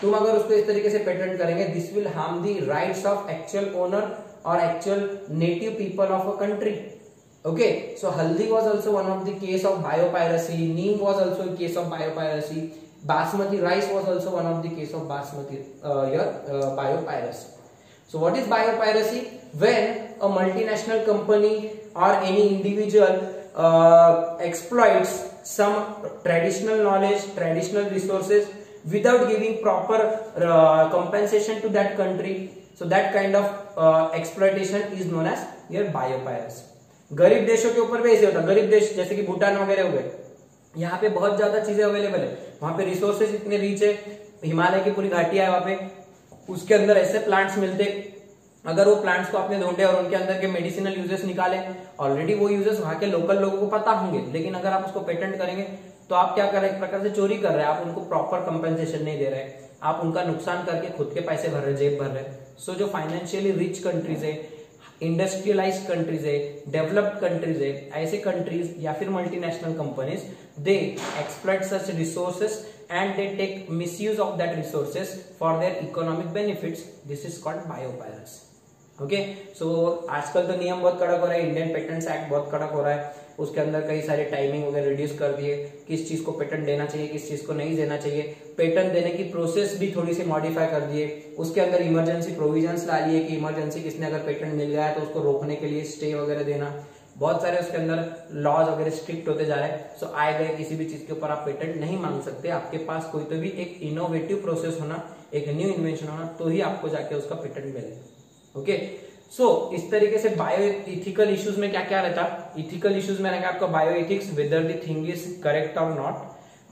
तुम अगर उसको इस तरीके से पेटेंट करेंगे, this will harm the rights of actual owner और actual native people of a country. Okay, so haldi was also one of the case of biopiracy. Neem was also a case of biopiracy. Basmati rice was also one of the case of biopiracy. So what is biopiracy? When a multinational company or any individual exploits some traditional knowledge, traditional resources without giving proper compensation to that country. So that kind of exploitation is known as your biopiracy. गरीब देशों के ऊपर भी ऐसे होता है। गरीब देश जैसे कि भूटान वगैरह हो गए, यहाँ पे बहुत ज्यादा चीजें अवेलेबल है, वहां पे रिसोर्सेज इतने रीच है, हिमालय की पूरी घाटियां है वहां पे, उसके अंदर ऐसे प्लांट्स मिलते, अगर वो प्लांट्स को आपने ढूंढे और उनके अंदर के मेडिसिनल यूजेस निकाले, ऑलरेडी वो यूजेस वहां के लोकल लोगों को पता होंगे, लेकिन अगर आप उसको पेटेंट करेंगे तो आप क्या कर रहे हैं, एक प्रकार से चोरी कर रहे हैं, आप उनको प्रॉपर कंपेंसेशन नहीं दे रहे, आप उनका नुकसान करके खुद के पैसे भर रहे, जेब भर रहे। सो जो फाइनेंशियली रिच कंट्रीज है, इंडस्ट्रियलाइज्ड कंट्रीज है, डेवलप्ड कंट्रीज है, ऐसे कंट्रीज या फिर multinational companies, they exploit such resources and they take misuse of that resources for their economic benefits. This is called biopiracy. Okay, so आजकल तो नियम बहुत कड़क हो रहा है, इंडियन पेटेंट्स एक्ट बहुत कड़क हो रहा है, उसके अंदर कई सारे टाइमिंग वगैरह रिड्यूस कर दिए, किस चीज को पेटेंट देना चाहिए, किस चीज को नहीं देना चाहिए, पेटेंट देने की प्रोसेस भी थोड़ी सी मॉडिफाई कर दिए, उसके अंदर इमरजेंसी प्रोविजंस ला लिए कि इमरजेंसी किसने अगर पेटेंट मिल गया है तो उसको रोकने के लिए स्टे वगैरह देना, बहुत सारे उसके अंदर लॉज वगैरह स्ट्रिक्ट होते जा रहे हैं। सो आए गए किसी भी चीज के ऊपर आप पेटेंट नहीं मांग सकते, आपके पास कोई तो भी एक इनोवेटिव प्रोसेस होना, एक न्यू इन्वेंशन होना, तो ही आपको जाके उसका पेटेंट मिलेगा। ओके, सो इस तरीके से बायो इथिकल इश्यूज में क्या क्या रहता, इथिकल इश्यूज में रहेगा आपका bio ethics, whether the thing is correct और नॉट।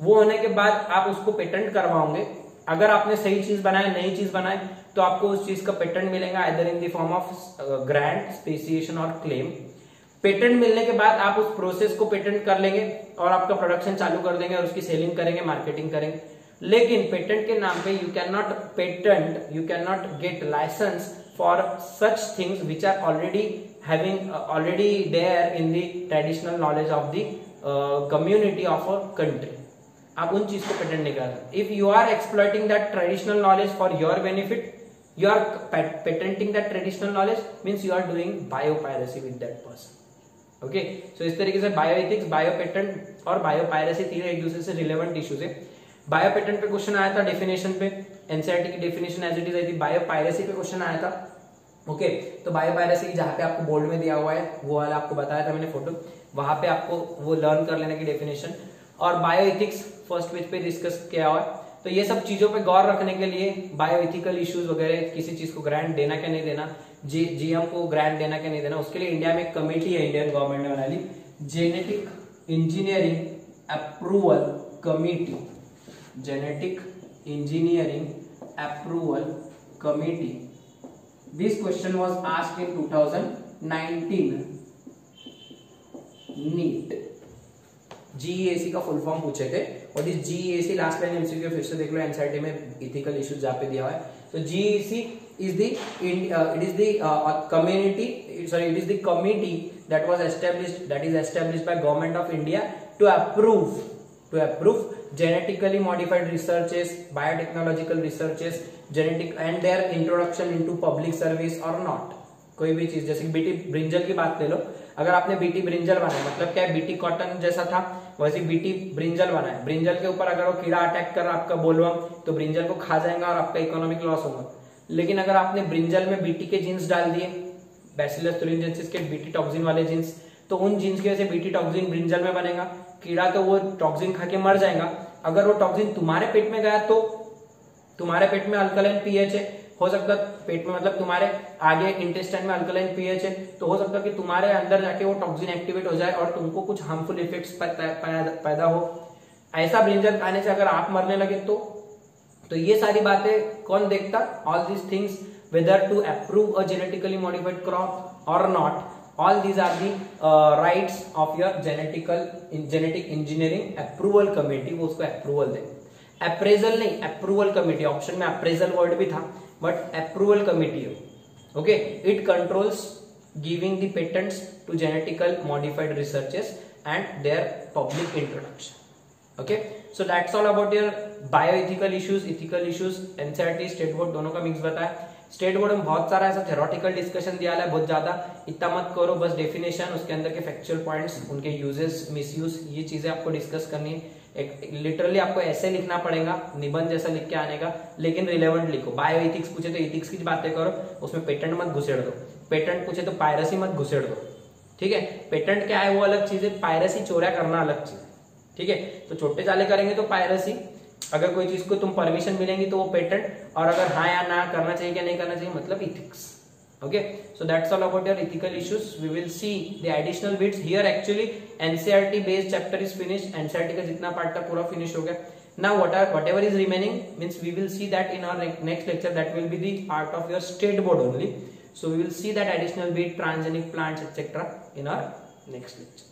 वो होने के बाद आप उसको पेटेंट करवाओगे, अगर आपने सही चीज बनाए, नई चीज बनाए, तो आपको उस चीज का पेटेंट मिलेगा, either in the form of grant, speciation और क्लेम। पेटेंट मिलने के बाद आप उस प्रोसेस को पेटेंट कर लेंगे और आपका प्रोडक्शन चालू कर देंगे और उसकी सेलिंग करेंगे, मार्केटिंग करेंगे। लेकिन पेटेंट के नाम पे you can not patent, you can not get license for such things which are already there in the traditional knowledge of the community of a country. आप उन चीज को पेटेंट नहीं कर सकते। If you are exploiting that traditional knowledge for your benefit, you are patenting that traditional knowledge, means you are doing biopiracy with that person. Okay, so इस तरीके से बायोएथिक्स, बायोपेटेंट और बायोपायरेसी तीनों एक दूसरे से रिलेवेंट इश्यूज है। बायोपेटेंट पे क्वेश्चन आया था डेफिनेशन पे, एनसीईआरटी की डेफिनेशन एज इट इज आई थी। बायोपायरेसी पे क्वेश्चन आया था। ओके, तो बायोपायरेसी जहां पे आपको बोर्ड में दिया हुआ है वो वाला आपको बताया था मैंने फोटो, वहां पे आपको वो लर्न कर लेने की डेफिनेशन। और बायोएथिक्स फर्स्ट पेज पे डिस्कस किया हुआ है। तो ये सब चीजों पे गौर रखने के लिए बायोएथिकल इश्यूज वगैरह, किसी चीज को ग्रांट देना क्या नहीं देना, जीएम को ग्रांट देना क्या नहीं देना, उसके लिए इंडिया में एक कमेटी है, इंडियन गवर्नमेंट ने बना ली, genetic engineering approval committee, genetic engineering approval committee. This question was asked in 2019 NEET। GEAC का फुल फॉर्म पूछे थे। What is GEAC, last line MCQ फिर से देख लो, एनसीईआरटी में इथिकल इश्यूज जहाँ पे दिया हुआ है। तो GEAC is the it is the community, sorry, it is the committee that was established, that is established by government of India to approve genetically modified researches, biotechnological researches, genetic and their introduction into public service or not। कोई भी चीज जैसे बीटी ब्रिंजल की बात ले लो, अगर आपने बीटी ब्रिंजल बनाया, मतलब क्या है, बीटी कॉटन जैसा था वैसे बीटी ब्रिंजल बनाया, ब्रिंजल के ऊपर अगर वो कीड़ा अटैक कर आपका बोलवर्म, तो ब्रिंजल को खा जाएगा और आपका इकोनॉमिक लॉस होगा। लेकिन अगर आपने ब्रिंजल में बीटी के जीन्स डाल दिए, बैसिलस तुरिनजेंसिस के बीटी टॉक्सिन वाले जीन्स, तो उन जीन्स की वजह से बीटी टॉक्सिन ब्रिंजल में बनेगा, कीड़ा तो वो टॉक्सिन खा के मर जाएगा। अगर वो टॉक्सिन तुम्हारे पेट में गया तो तुम्हारे पेट में अल्कलाइन पीएच है, हो सकता है पेट में मतलब तुम्हारे आगे इंटेस्टाइन में अल्कलाइन पीएच है, तो हो सकता है कि तुम्हारे अंदर जाके वो टॉक्सिन एक्टिवेट हो जाए और तुमको कुछ हार्मफुल इफेक्ट्स पैदा हो। ऐसा ब्रिंजल खाने से अगर आप मरने लगे तो ये सारी बातें कौन देखता? All these things whether to approve a genetically modified crop or not. All these are the rights of your genetic engineering approval committee, वो उसको approval दे. Appraisal नहीं, approval committee. ऑप्शन में appraisal word भी था, but approval committee है. Okay, it controls giving the patents to genetically modified researches and their public introduction. Okay, so that's all about your bioethical issues, ethical issues. NCERT state board दोनों का मिक्स बताया. स्टेट बोर्ड में बहुत सारा ऐसा थ्योरेटिकल डिस्कशन दिया है, बहुत ज्यादा इतना मत करो, बस डेफिनेशन, उसके अंदर के फैक्चुअल पॉइंट्स, उनके यूजेस, मिसयूज, ये चीजें आपको डिस्कस करनी है. एक लिटरली आपको ऐसे लिखना पड़ेगा, निबंध जैसा लिख के आने का, लेकिन रिलेवेंट लिखो. बायो एथिक्स पूछे तो एथिक्स की बातें करो, उसमें पेटेंट मत घुसेड़ दो. पेटेंट पूछे तो पायरेसी मत घुसेड़ दो. ठीक है, पेटेंट क्या है वो अलग चीज है, पायरेसी चोरिया करना अलग चीज. ठीक है, तो छोटे चाले करेंगे तो पायरेसी, अगर कोई चीज को तुम परमिशन मिलेंगी तो वो पेटेंट, और अगर हाँ या ना करना चाहिए क्या नहीं करना चाहिए मतलब ethics. Okay, so that's all about your ethical issues. We will see the additional bits here. Actually NCERT based chapter is finished. NCERT का जितना पार्ट था पूरा फिनिश हो गया. Now whatever is remaining means we will see that in our next lecture. That will be the part of your state board only. So we will see that additional bit, transgenic plants etc. in our next lecture.